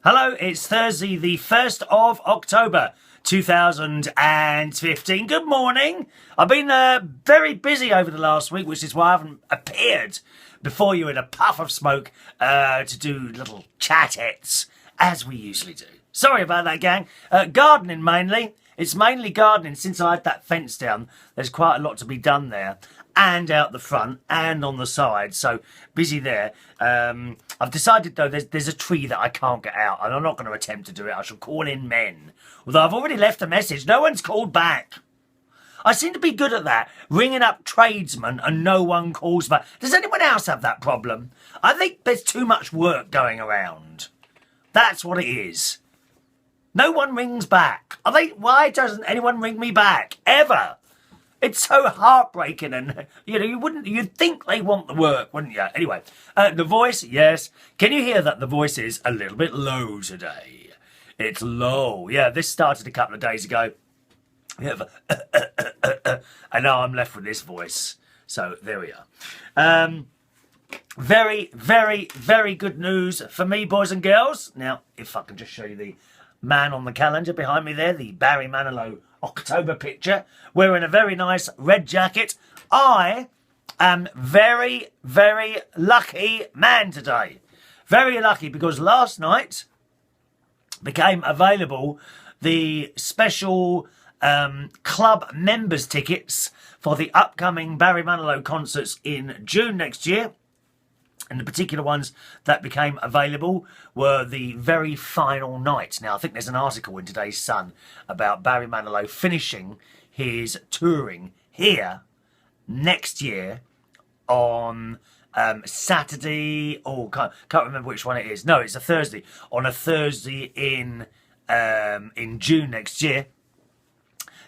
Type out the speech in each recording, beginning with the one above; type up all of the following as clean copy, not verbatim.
Hello, it's Thursday, the 1st of October, 2015. Good morning. I've been very busy over the last week, which is why I haven't appeared before you in a puff of smoke to do little chat-ets, as we usually do. Sorry about that, gang. Gardening, mainly. It's mainly gardening. Since I had that fence down, there's quite a lot to be done there, and out the front and on the side, so busy there. I've decided, though, there's a tree that I can't get out, and I'm not going to attempt to do it. I shall call in men. Although I've already left a message. No one's called back. I seem to be good at that, ringing up tradesmen and no one calls back. Does anyone else have that problem? I think there's too much work going around. That's what it is. No one rings back. Why doesn't anyone ring me back? Ever? It's so heartbreaking, and you'd think they want the work, wouldn't you? Anyway, the voice, yes. Can you hear that the voice is a little bit low today? It's low. Yeah, this started a couple of days ago. Yeah, and now I'm left with this voice. So there we are. Very, very, very good news for me, boys and girls. Now, if I can just show you the man on the calendar behind me there, the Barry Manilow October picture, wearing a very nice red jacket. I am very, very lucky man today. Very lucky, because last night became available the special club members tickets for the upcoming Barry Manilow concerts in June next year. And the particular ones that became available were the very final night. Now, I think there's an article in today's Sun about Barry Manilow finishing his touring here next year on Saturday. Oh, can't remember which one it is. No, it's a Thursday. On a Thursday in June next year.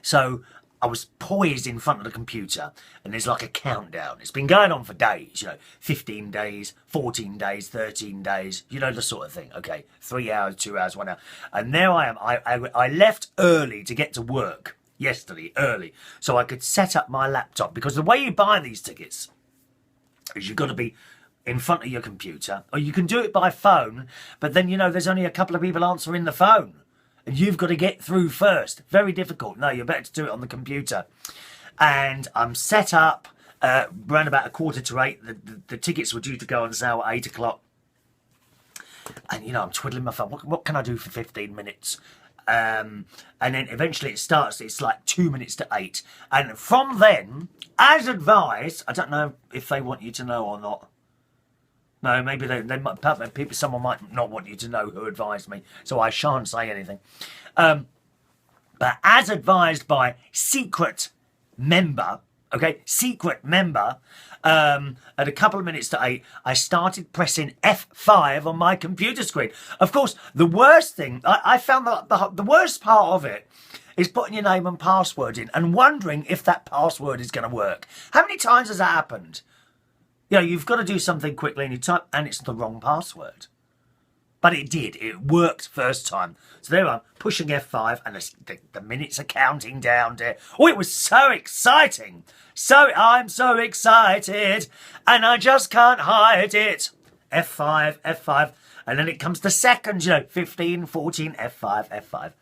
So I was poised in front of the computer, and there's like a countdown. It's been going on for days, 15 days, 14 days, 13 days, the sort of thing. Okay, 3 hours, 2 hours, 1 hour. And there I am. I left early to get to work yesterday, early, so I could set up my laptop, because the way you buy these tickets is you've got to be in front of your computer, or you can do it by phone, but then, there's only a couple of people answering the phone. And you've got to get through first. Very difficult. No, you're better to do it on the computer. And I'm set up around about 7:45. The tickets were due to go on sale at 8 o'clock. And, I'm twiddling my thumb. What can I do for 15 minutes? And then eventually it starts. It's like 2 minutes to 8. And from then, as advised, I don't know if they want you to know or not. No, maybe someone might not want you to know who advised me, so I shan't say anything. But as advised by secret member, at a couple of minutes to 8, I started pressing F5 on my computer screen. Of course, the worst thing, I found that the worst part of it is putting your name and password in and wondering if that password is going to work. How many times has that happened? You've got to do something quickly and you type, and it's the wrong password. But it did. It worked first time. So there I'm pushing F5, and the minutes are counting down there. Oh, it was so exciting. I'm so excited, and I just can't hide it. F5. And then it comes to seconds, 15, 14, F5, F5.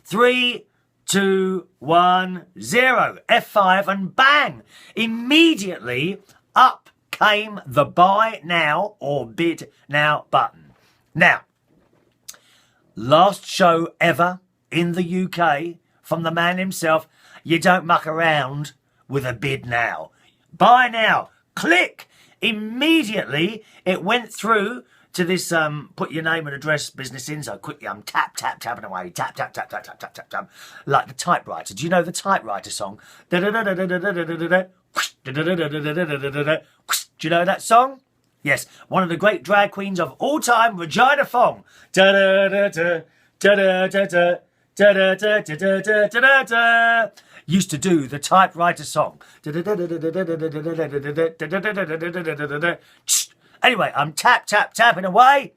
3, 2, 1, 0, F5, and bang! Immediately up came the buy now or bid now button. Now, last show ever in the UK from the man himself. You don't muck around with a bid now. Buy now. Click. Immediately it went through to this put your name and address business in. So quickly I'm tapping away. Tap. Like the typewriter. Do you know the typewriter song? Do you know that song? Yes. One of the great drag queens of all time, Regina Fong. Used to do the typewriter song. Anyway, I'm tapping away.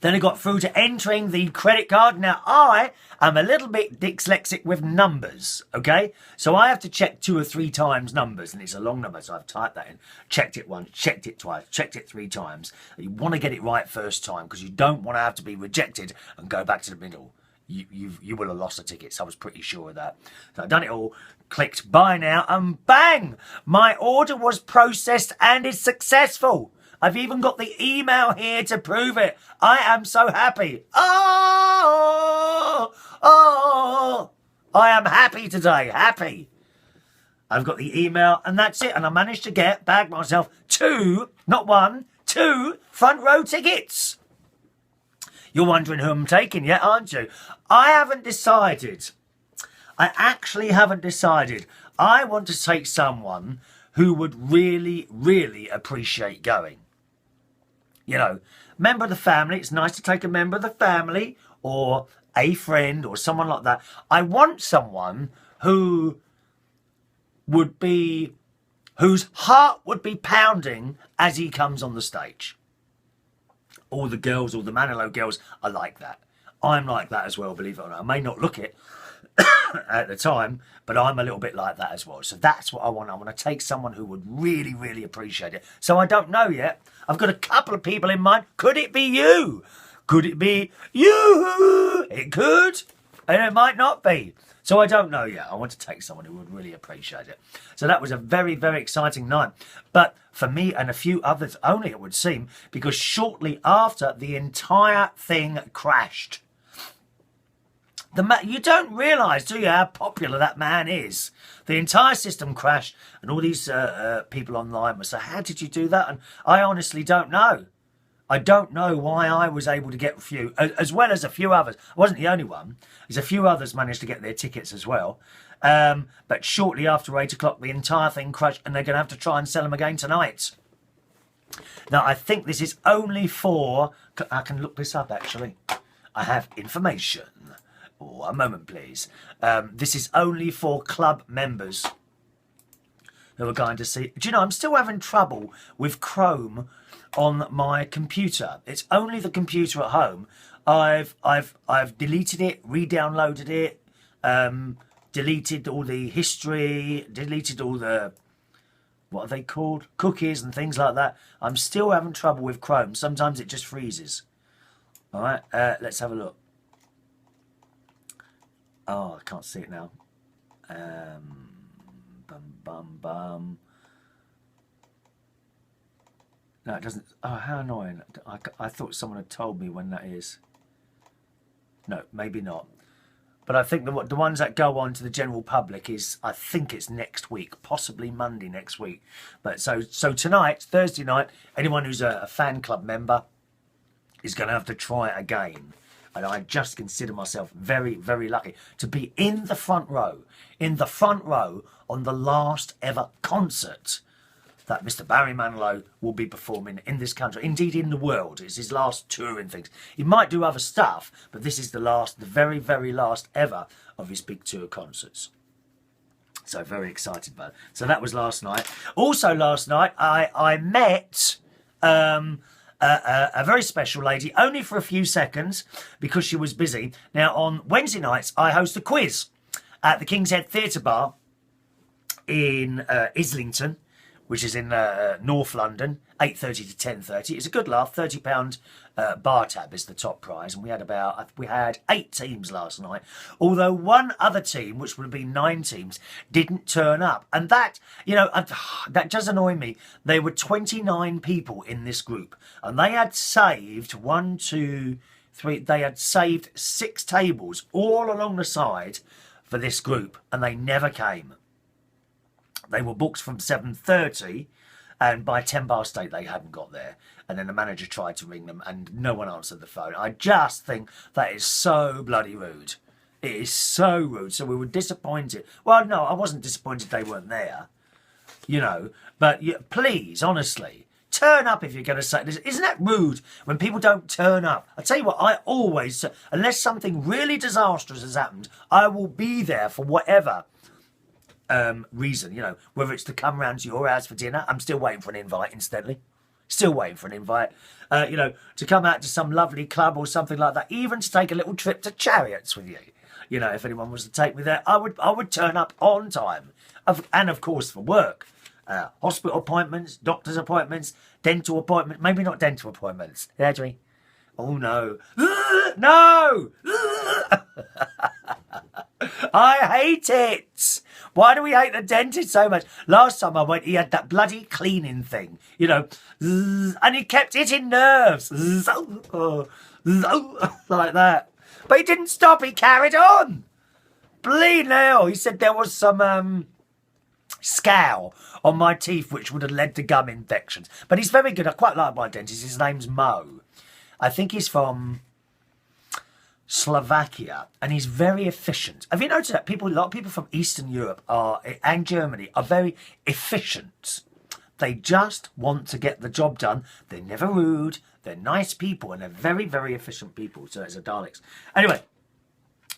Then I got through to entering the credit card. Now, I am a little bit dyslexic with numbers, okay? So I have to check 2 or 3 times numbers, and it's a long number, so I've typed that in. Checked it once, checked it twice, checked it 3 times. You want to get it right first time, because you don't want to have to be rejected and go back to the middle. You will have lost the tickets. I was pretty sure of that. So I've done it all, clicked buy now, and bang! My order was processed and is successful. I've even got the email here to prove it. I am so happy. Oh! I am happy today. Happy. I've got the email, and that's it. And I managed to bag myself 2, not 1, 2 front row tickets. You're wondering who I'm taking yet, aren't you? I haven't decided. I actually haven't decided. I want to take someone who would really, really appreciate going. You know, member of the family. It's nice to take a member of the family or a friend or someone like that. I want someone who would be, whose heart would be pounding as he comes on the stage. All the girls, all the Manilow girls are like that. I'm like that as well, believe it or not. I may not look it at the time, but I'm a little bit like that as well. So that's what I want. I want to take someone who would really, really appreciate it. So I don't know yet. I've got a couple of people in mind. Could it be you? Could it be you? It could, and it might not be. So I don't know yet. I want to take someone who would really appreciate it. So that was a very, very exciting night. But for me and a few others only, it would seem, because shortly after, the entire thing crashed. You don't realise, do you, how popular that man is? The entire system crashed, and all these people online were saying, how did you do that? And I honestly don't know. I don't know why I was able to get a few, as well as a few others. I wasn't the only one. There's a few others managed to get their tickets as well. But shortly after 8 o'clock, the entire thing crashed, and they're going to have to try and sell them again tonight. Now, I think this is only for... I can look this up, actually. I have information. Oh, a moment, please. This is only for club members who are going to see... Do you know, I'm still having trouble with Chrome on my computer. It's only the computer at home. I've deleted it, re-downloaded it, deleted all the history, deleted all the, what are they called? Cookies and things like that. I'm still having trouble with Chrome. Sometimes it just freezes. All right, let's have a look. Oh, I can't see it now. Bum. No, it doesn't. Oh, how annoying. I thought someone had told me when that is. No, maybe not. But I think the ones that go on to the general public is, I think it's next week, possibly Monday next week. But so tonight, Thursday night, anyone who's a fan club member is going to have to try it again. And I just consider myself very, very lucky to be in the front row on the last ever concert that Mr. Barry Manilow will be performing in this country, indeed in the world. It's his last touring things. He might do other stuff, but this is the very, very last ever of his big tour concerts. So very excited about it. So that was last night. Also last night, I met a very special lady, only for a few seconds, because she was busy. Now, on Wednesday nights, I host a quiz at the King's Head Theatre Bar in Islington, which is in North London, 8:30 to 10:30. It's a good laugh. £30 bar tab is the top prize, and we had 8 teams last night. Although one other team, which would have been 9 teams, didn't turn up, and that that does annoy me. There were 29 people in this group, and they had saved 1, 2, 3. They had saved 6 tables all along the side for this group, and they never came. They were booked from 7:30, and by 8:10 they hadn't got there. And then the manager tried to ring them, and no one answered the phone. I just think that is so bloody rude. It is so rude. So we were disappointed. Well, no, I wasn't disappointed they weren't there, But please, honestly, turn up if you're going to say this. Isn't that rude when people don't turn up? I tell you what, I always, unless something really disastrous has happened, I will be there for whatever reason, whether it's to come round to your house for dinner. I'm still waiting for an invite, incidentally. Still waiting for an invite. To come out to some lovely club or something like that. Even to take a little trip to Chariots with you. If anyone was to take me there, I would turn up on time. And of course for work. Hospital appointments, doctor's appointments, dental appointments. Maybe not dental appointments. Audrey. Oh no. No! I hate it. Why do we hate the dentist so much? Last time I went, he had that bloody cleaning thing, and he kept hitting nerves. Like that. But he didn't stop, he carried on. Bleeding hell. He said there was some scowl on my teeth which would have led to gum infections. But he's very good. I quite like my dentist. His name's Mo. I think he's from Slovakia, and he's very efficient. Have you noticed that a lot of people from Eastern Europe and Germany are very efficient? They just want to get the job done. They're never rude. They're nice people, and they're very, very efficient people. So it's a Daleks. Anyway,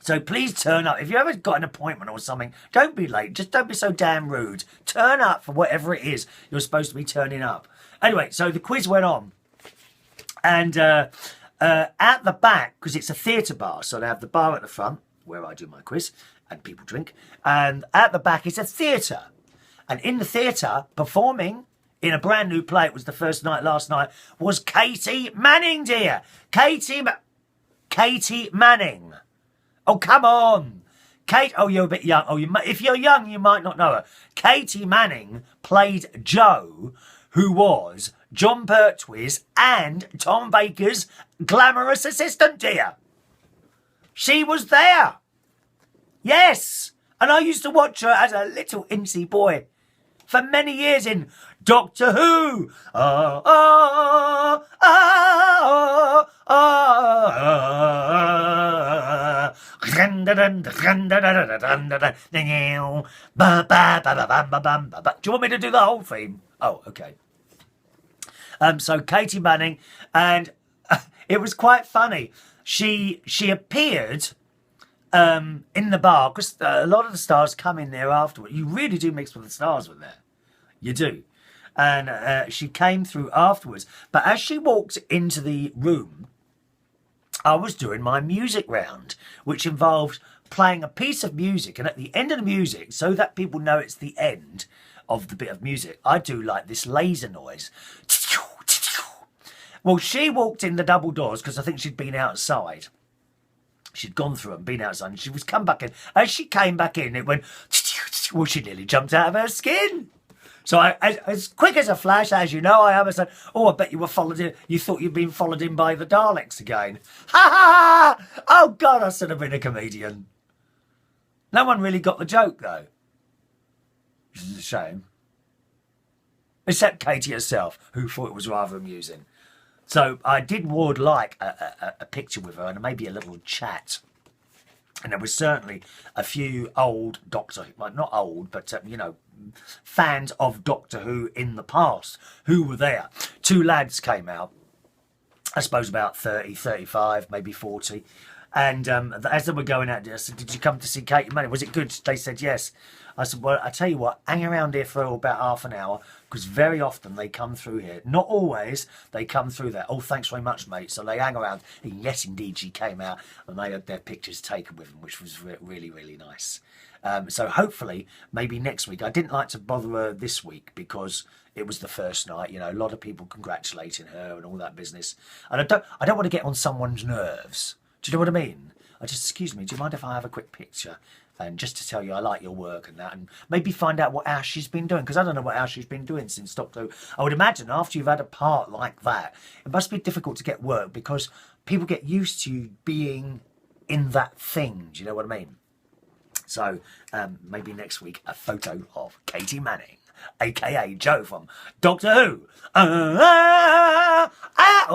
so please turn up. If you ever got an appointment or something, don't be late. Just don't be so damn rude. Turn up for whatever it is you're supposed to be turning up. Anyway, so the quiz went on, and at the back, because it's a theatre bar, so they have the bar at the front, where I do my quiz, and people drink, and at the back is a theatre. And in the theatre, performing in a brand new play, it was the first night last night, was Katy Manning, dear. Katy Manning. Oh, come on. You're a bit young. If you're young, you might not know her. Katy Manning played Jo, who was John Pertwee's and Tom Baker's glamorous assistant, dear. She was there. Yes. And I used to watch her as a little incy boy for many years in Doctor Who. Do you want me to do the whole theme? Oh, okay. So Katy Manning, and it was quite funny. She appeared in the bar, because a lot of the stars come in there afterward. You really do mix with the stars with there. You do. And she came through afterwards. But as she walked into the room, I was doing my music round, which involved playing a piece of music. And at the end of the music, so that people know it's the end of the bit of music, I do like this laser noise. Well, she walked in the double doors because I think she'd been outside. She'd gone through and been outside, and she was come back in. As she came back in, it went, well, she nearly jumped out of her skin. So as quick as a flash, as you know, I am, I said, oh, I bet you were followed in. You thought you'd been followed in by the Daleks again. Ha ha ha! Oh, God, I should have been a comedian. No one really got the joke, though. Which is a shame. Except Katy herself, who thought it was rather amusing. So I would like a picture with her and maybe a little chat. And there was certainly a few old Doctor Who, well, not old, but, fans of Doctor Who in the past who were there. Two lads came out, I suppose about 30, 35, maybe 40. And as they were going out, I said, did you come to see Katy Manning? Was it good? They said yes. I said, well, I tell you what, hang around here for about half an hour, because very often they come through here. Not always, they come through there. Oh, thanks very much, mate. So they hang around. And yes, indeed, she came out, and they had their pictures taken with them, which was really, really nice. So hopefully, maybe next week. I didn't like to bother her this week because it was the first night. A lot of people congratulating her and all that business. And I don't want to get on someone's nerves. Do you know what I mean? Excuse me, do you mind if I have a quick picture? And just to tell you I like your work and that, and maybe find out what else she's been doing, because I don't know what else she's been doing since Doctor Who. I would imagine after you've had a part like that, it must be difficult to get work, because people get used to being in that thing. Do you know what I mean? So maybe next week a photo of Katy Manning, aka Jo from Doctor Who. Oh,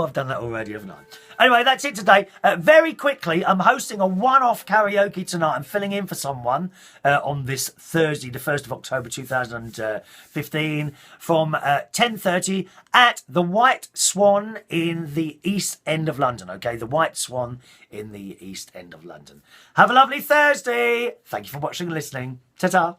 I've done that already, haven't I? Anyway, that's it today. Very quickly, I'm hosting a one-off karaoke tonight. I'm filling in for someone on this Thursday, the 1st of October 2015, from 10:30 at the White Swan in the East End of London. Okay, the White Swan in the East End of London. Have a lovely Thursday. Thank you for watching and listening. Ta-ta.